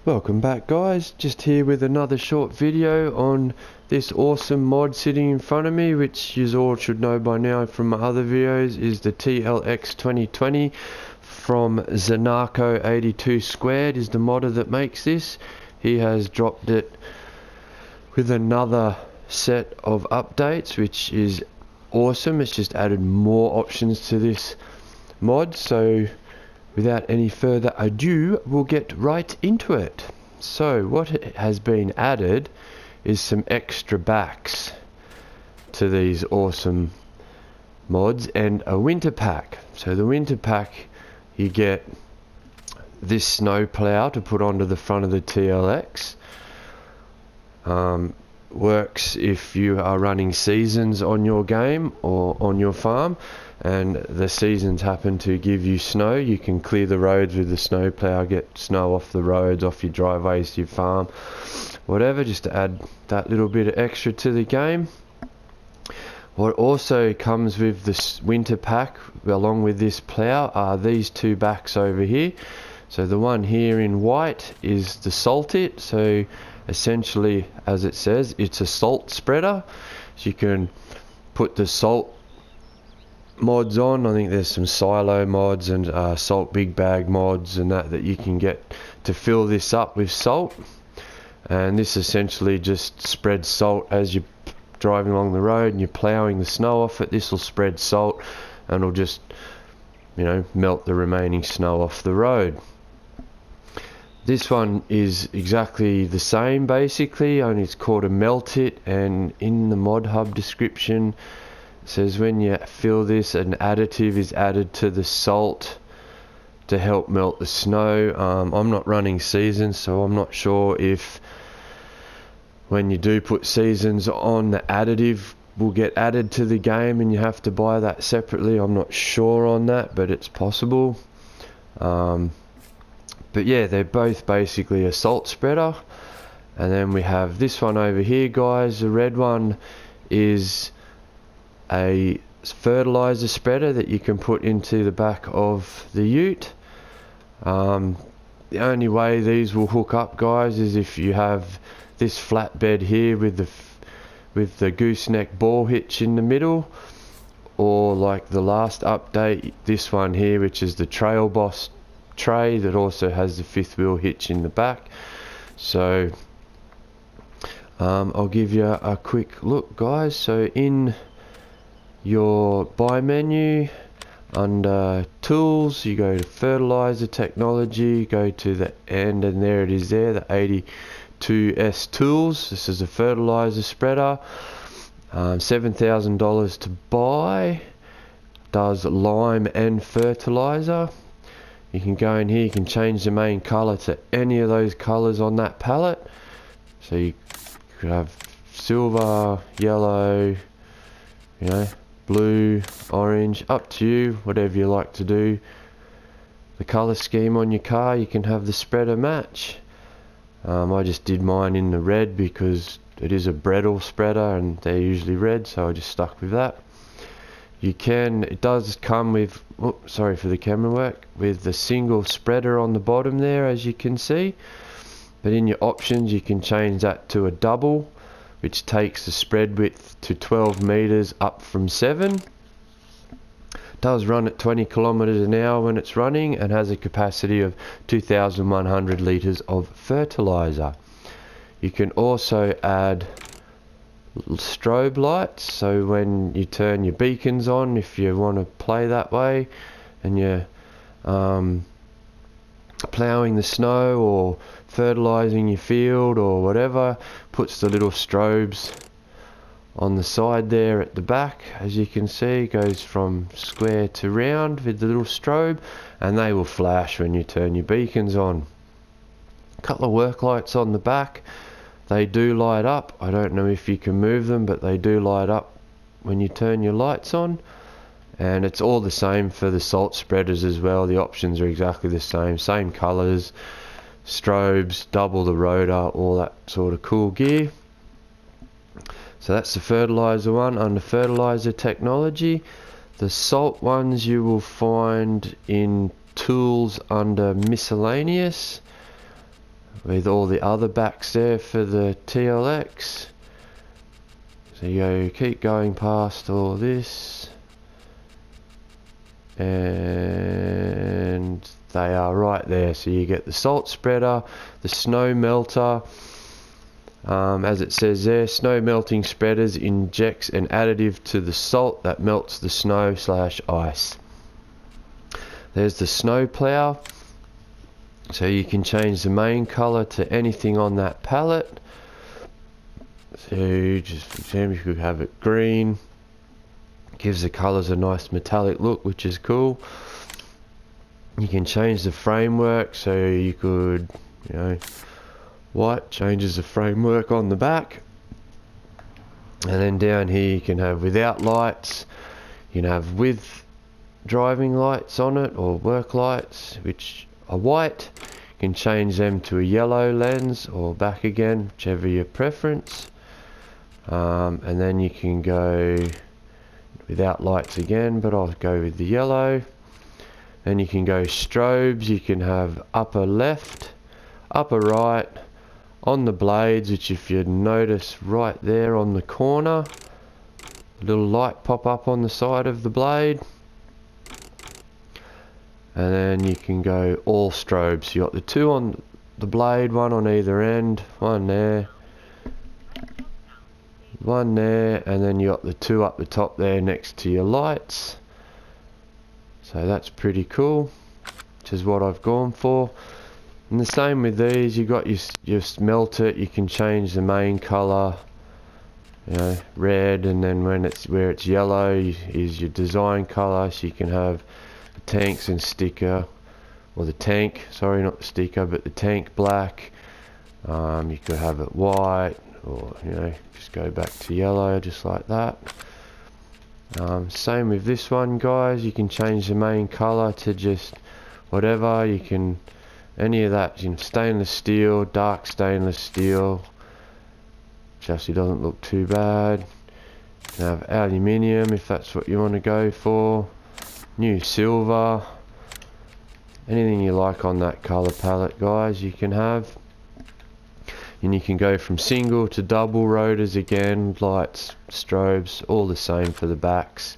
Welcome back guys, just here with another short video on this awesome mod sitting in front of me, which you all should know by now from my other videos, is the TLX 2020 from Pzanako 82 Squared is the modder that makes this. He has dropped it with another set of updates, which is awesome. It's just added more options to this mod, so without any further ado, we'll get right into it. So what has been added is some extra backs to these awesome mods and a winter pack. So the winter pack, you get this snow plow to put onto the front of the TLX. Works if you are running seasons on your game or on your farm and the seasons happen to give you snow. You can clear the roads with the snow plow, get snow off the roads, off your driveways to your farm, whatever, just to add that little bit of extra to the game. What also comes with this winter pack along with this plow are these two backs over here. So the one here in white is the salt it. So essentially, as it says, it's a salt spreader. So you can put the salt mods on. I think there's some silo mods and salt big bag mods and that you can get to fill this up with salt. And this essentially just spreads salt as you're driving along the road and you're ploughing the snow off it. This will spread salt and it'll just, melt the remaining snow off the road. This one is exactly the same basically, only it's called a melt it, and in the mod hub description it says when you fill this, an additive is added to the salt to help melt the snow. I'm not running seasons, so I'm not sure if when you do put seasons on, the additive will get added to the game and you have to buy that separately. I'm not sure on that, but it's possible. But yeah, they're both basically a salt spreader. And then we have this one over here, guys. The red one is a fertilizer spreader that you can put into the back of the ute. The only way these will hook up, guys, is if you have this flatbed here with the gooseneck ball hitch in the middle, or like the last update, this one here, which is the Trail Boss tray that also has the fifth wheel hitch in the back. So I'll give you a quick look, guys. So in your buy menu under tools, you go to fertilizer technology, go to the end, and there it is there, the 82S tools. This is a fertilizer spreader, $7,000 to buy, does lime and fertilizer. You can go in here, you can change the main color to any of those colors on that palette. So you could have silver, yellow, blue, orange, up to you, whatever you like to do. The color scheme on your car, you can have the spreader match. I just did mine in the red because it is a Bredel spreader and they're usually red, so I just stuck with that. It does come with, sorry for the camera work, with the single spreader on the bottom there, as you can see. But in your options you can change that to a double, which takes the spread width to 12 meters up from 7. Does run at 20 kilometers an hour when it's running and has a capacity of 2,100 liters of fertilizer. You can also add strobe lights, so when you turn your beacons on, if you want to play that way and you're ploughing the snow or fertilizing your field or whatever, puts the little strobes on the side there at the back. As you can see, goes from square to round with the little strobe, and they will flash when you turn your beacons on. A couple of work lights on the back. They do light up. I don't know if you can move them, but they do light up when you turn your lights on. And it's all the same for the salt spreaders as well. The options are exactly the same colors, strobes, double the rotor, all that sort of cool gear. So that's the fertilizer one. Under fertilizer technology, the salt ones you will find in tools under miscellaneous. with all the other backs there for the TLX. So you keep going past all this, and they are right there. So you get the salt spreader, the snow melter. As it says there, snow melting spreaders injects an additive to the salt that melts the snow / ice. There's the snow plow. So you can change the main colour to anything on that palette. So just for example, you could have it green. Gives the colours a nice metallic look, which is cool. You can change the framework, so you could, white changes the framework on the back. And then down here you can have without lights. You can have with driving lights on it, or work lights, which are white. You can change them to a yellow lens or back again, whichever your preference. And then you can go without lights again, but I'll go with the yellow. Then you can go strobes. You can have upper left, upper right, on the blades, which if you notice right there on the corner, a little light pop up on the side of the blade. And then you can go all strobes. You got the two on the blade, one on either end, one there, one there, and then you got the two up the top there next to your lights. So that's pretty cool, which is what I've gone for. And the same with these, you got your smelter. You can change the main colour, red, and then where it's yellow is your design colour. So you can have the tanks and sticker, or the tank, sorry, not the sticker, but the tank black. You could have it white, or just go back to yellow, just like that. Same with this one, guys. You can change the main colour to just whatever. You can any of that, stainless steel, dark stainless steel, which actually doesn't look too bad. You can have aluminium if that's what you want to go for. New silver, anything you like on that colour palette, guys, you can have. And you can go from single to double rotors again, lights, strobes, all the same for the backs.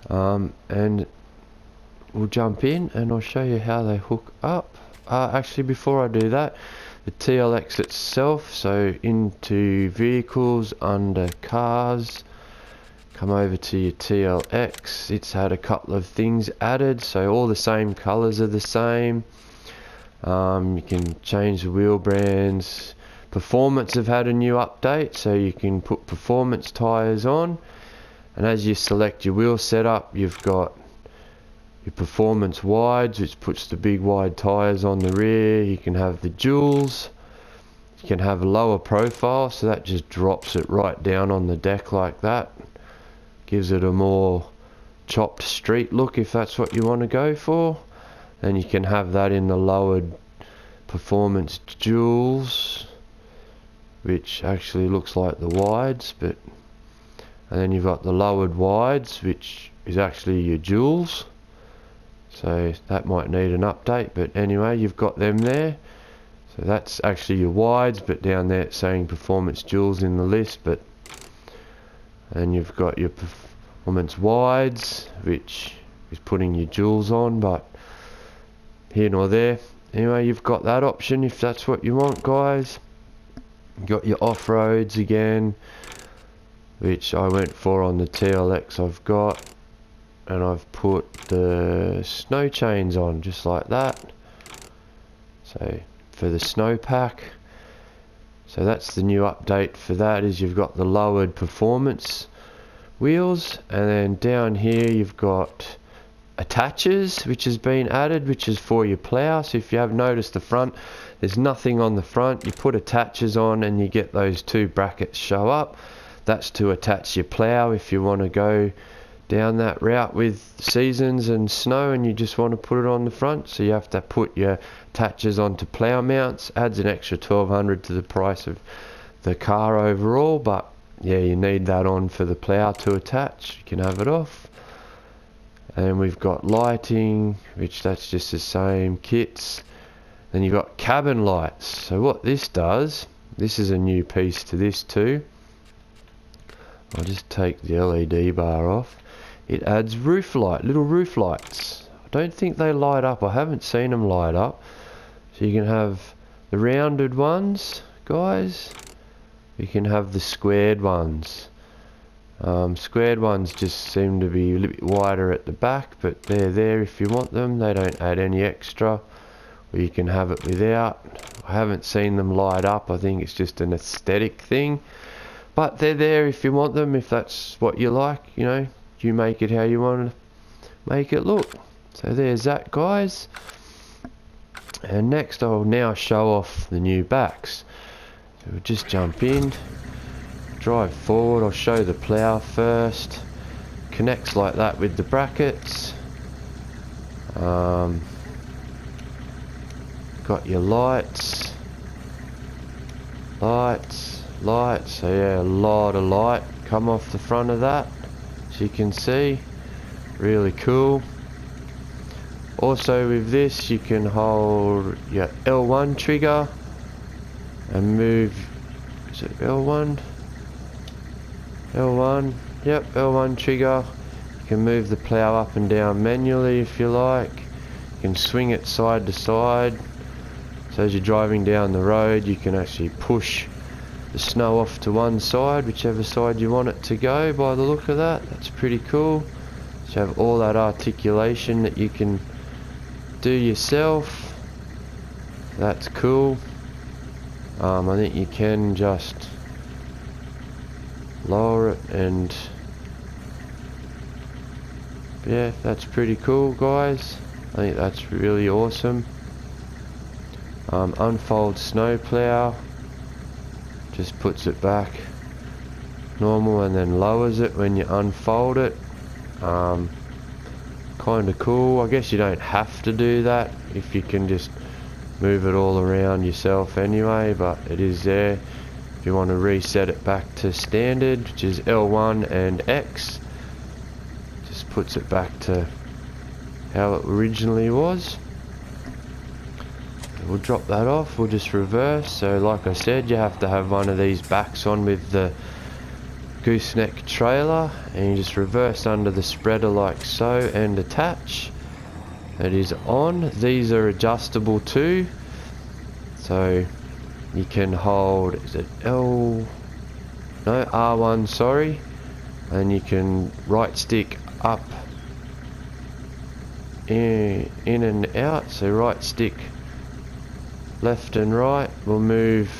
And we'll jump in and I'll show you how they hook up. Actually, before I do that, the TLX itself, so into vehicles, under cars, come over to your TLX. It's had a couple of things added, so all the same colours are the same. You can change the wheel brands. Performance have had a new update, so you can put performance tyres on, and as you select your wheel setup, you've got your performance wides, which puts the big wide tyres on the rear. You can have the duals. You can have a lower profile, so that just drops it right down on the deck like that. Gives it a more chopped street look if that's what you want to go for. Then you can have that in the lowered performance duals, which actually looks like the wides, and then you've got the lowered wides, which is actually your duals. So that might need an update, but anyway, you've got them there. So that's actually your wides, but down there it's saying performance duals in the list. And you've got your performance wides, which is putting your duals on, but here nor there. Anyway, you've got that option if that's what you want, guys. You've got your off-roads again, which I went for on the TLX I've got, and I've put the snow chains on just like that. So for the snow pack, so that's the new update for that, is you've got the lowered performance wheels, and then down here you've got attaches, which has been added, which is for your plough. So if you have noticed the front, there's nothing on the front. You put attaches on and you get those two brackets show up. That's to attach your plough if you want to go down that route with seasons and snow and you just want to put it on the front. So you have to put your attaches onto plough mounts. Adds an extra $1,200 to the price of the car overall, but yeah, you need that on for the plough to attach. You can have it off. And we've got lighting, which that's just the same kits. Then you've got cabin lights. So what this does, this is a new piece to this too. I'll just take the LED bar off. It adds little roof lights. I don't think they light up. I haven't seen them light up. So you can have the rounded ones, guys. You can have the squared ones. Squared ones just seem to be a little bit wider at the back, but they're there if you want them. They don't add any extra. Or you can have it without. I haven't seen them light up. I think it's just an aesthetic thing. But they're there if you want them, if that's what you like, you know. You make it how you want to make it look. So there's that, guys. And next I'll now show off the new backs. So we'll just jump in, drive forward. I'll show the plough first. Connects like that with the brackets. Got your lights. So yeah, a lot of light come off the front of that, as you can see. Really cool. Also with this you can hold your L1 trigger and move, is it L1? L1, yep, L1 trigger. You can move the plough up and down manually if you like. You can swing it side to side. So as you're driving down the road you can actually push the snow off to one side, whichever side you want it to go. By the look of that, that's pretty cool. So you have all that articulation that you can do yourself. That's cool. I think you can just lower it, and yeah, that's pretty cool, guys. I think that's really awesome. Unfold snow plough, just puts it back normal and then lowers it when you unfold it. Kind of cool. I guess you don't have to do that if you can just move it all around yourself anyway, but it is there if you want to reset it back to standard, which is L1 and X. Just puts it back to how it originally was. We'll drop that off. We'll just reverse. So like I said, you have to have one of these backs on with the gooseneck trailer, and you just reverse under the spreader like so and attach. It is on. These are adjustable too, so you can hold, is it R1, sorry, and you can right stick up in and out. So right stick left and right will move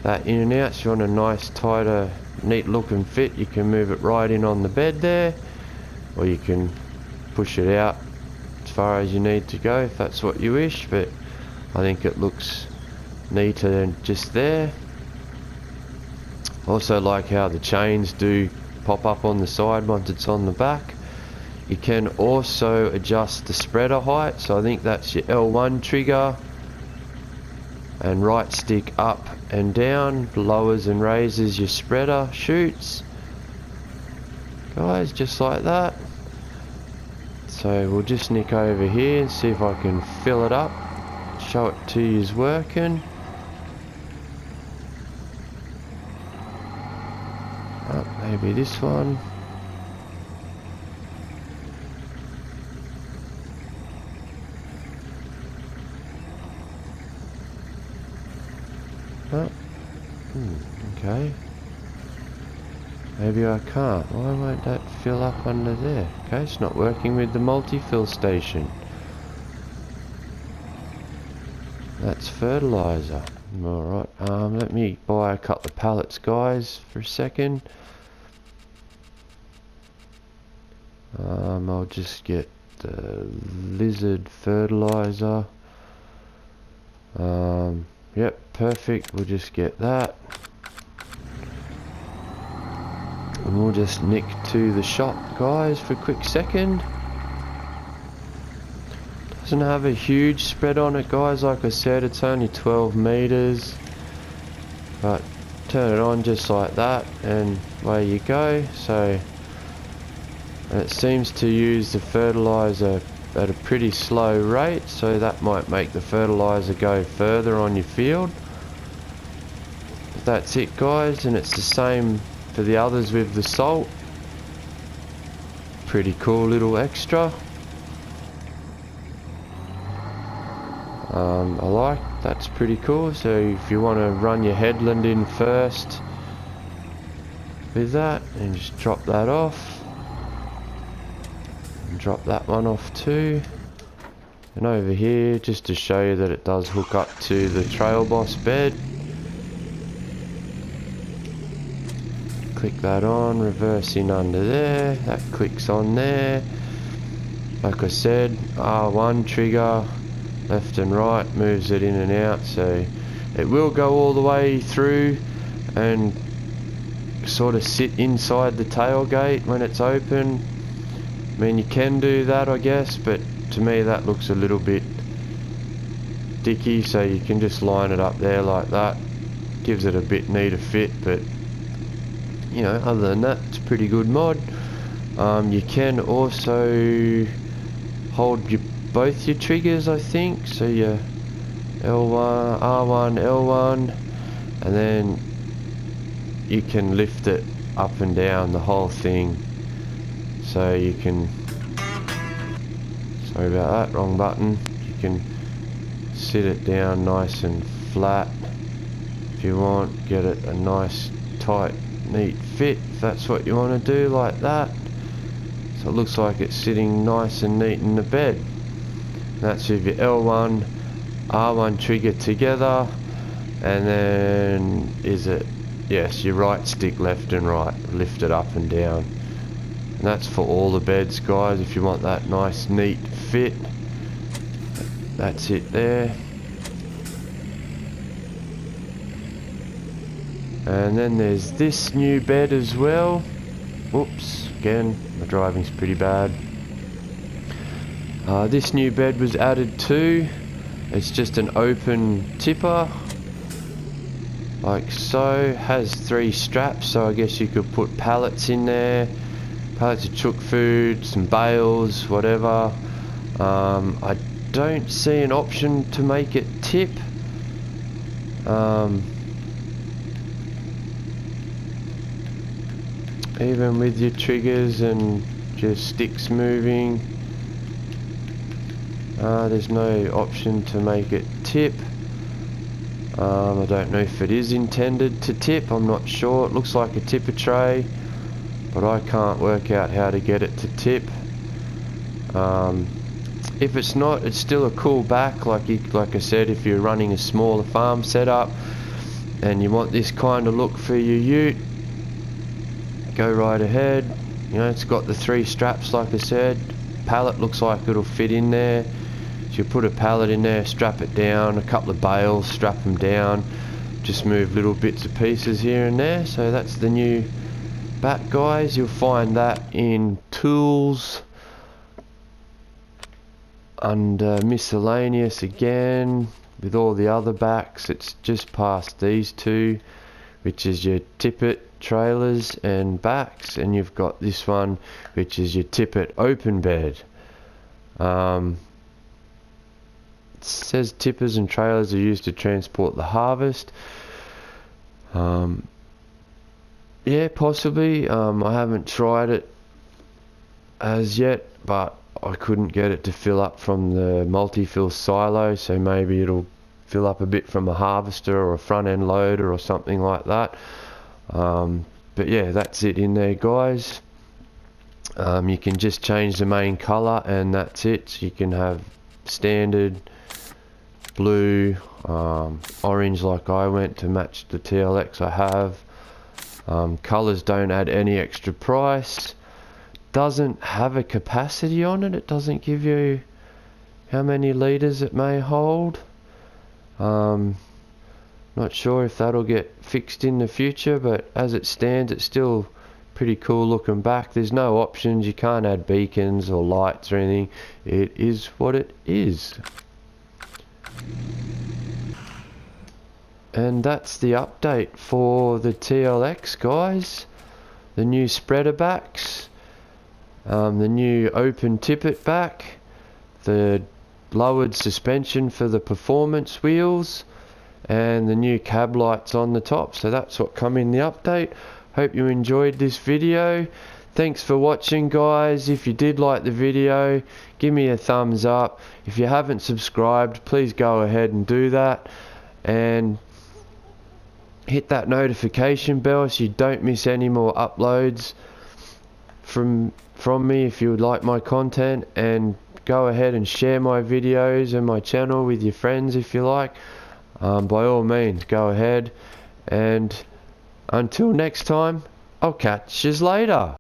that in and out. So you want a nice tighter, neat looking fit, you can move it right in on the bed there, or you can push it out as far as you need to go if that's what you wish, but I think it looks neater than just there. Also like how the chains do pop up on the side once it's on the back. You can also adjust the spreader height, so I think that's your L1 trigger, and right stick up and down lowers and raises your spreader chutes, guys, just like that. So we'll just nick over here and see if I can fill it up, show it to you is working. Maybe this one. Okay. Maybe I can't. Why won't that fill up under there? Okay, it's not working with the multi-fill station. That's fertilizer. Alright, let me buy a couple of pallets, guys, for a second. I'll just get the lizard fertilizer. Yep, perfect. We'll just get that. And we'll just nick to the shop, guys, for a quick second. Doesn't have a huge spread on it, guys. Like I said, it's only 12 meters. But turn it on just like that, and away you go. So, and it seems to use the fertilizer at a pretty slow rate, so that might make the fertilizer go further on your field. But that's it guys, and it's the same for the others with the salt. Pretty cool little extra. I like, that's pretty cool. So if you want to run your headland in first with that, and just drop that off, and drop that one off too, and over here just to show you that it does hook up to the trail boss bed. Click that on, reverse in under there, that clicks on there. Like I said, R1 trigger, left and right, moves it in and out, so it will go all the way through and sort of sit inside the tailgate when it's open. I mean, you can do that I guess, but to me that looks a little bit dicky, so you can just line it up there like that. Gives it a bit neater fit, but you know, other than that, it's a pretty good mod. You can also hold both your triggers, I think, so your L1, R1, L1, and then you can lift it up and down the whole thing, so you can, sorry about that, wrong button, you can sit it down nice and flat if you want, get it a nice tight neat fit if that's what you want to do, like that. So it looks like it's sitting nice and neat in the bed. And that's with your L1, R1 trigger together, and then is it, yes, your right stick left and right, lift it up and down. And that's for all the beds guys, if you want that nice neat fit. That's it there. And then there's this new bed as well. Oops, again, my driving's pretty bad. This new bed was added too. It's just an open tipper, like so. Has 3 straps, so I guess you could put pallets in there. Pallets of chook food, some bales, whatever. I don't see an option to make it tip. Even with your triggers and your sticks moving, there's no option to make it tip. I don't know if it is intended to tip, I'm not sure. It looks like a tipper tray, but I can't work out how to get it to tip. If it's not, it's still a cool back, like I said, if you're running a smaller farm setup and you want this kind of look for your ute, go right ahead. You know, it's got the 3 straps like I said. Pallet looks like it'll fit in there, so you put a pallet in there, strap it down, a couple of bales, strap them down, just move little bits and pieces here and there. So that's the new bat guys. You'll find that in tools under miscellaneous again with all the other backs. It's just past these two, which is your tippet trailers and backs, and you've got this one which is your tippet open bed. It says tippers and trailers are used to transport the harvest. Yeah, possibly. I haven't tried it as yet, but I couldn't get it to fill up from the multi-fill silo, so maybe it'll fill up a bit from a harvester or a front end loader or something like that. But yeah, that's it in there guys. You can just change the main colour and that's it. So you can have standard, blue, orange like I went to match the TLX I have. Colours don't add any extra price. Doesn't have a capacity on it. It doesn't give you how many litres it may hold. Not sure if that'll get fixed in the future, but as it stands it's still pretty cool looking back. There's no options, you can't add beacons or lights or anything. It is what it is. And that's the update for the TLX guys. The new spreader backs, the new open tippet back, the lowered suspension for the performance wheels, and the new cab lights on the top. So that's what come in the update. Hope you enjoyed this video. Thanks for watching, guys. If you did like the video, give me a thumbs up. If you haven't subscribed, please go ahead and do that, and hit that notification bell so you don't miss any more uploads from me if you would like my content. And go ahead and share my videos and my channel with your friends if you like. By all means, go ahead, and until next time, I'll catch you later.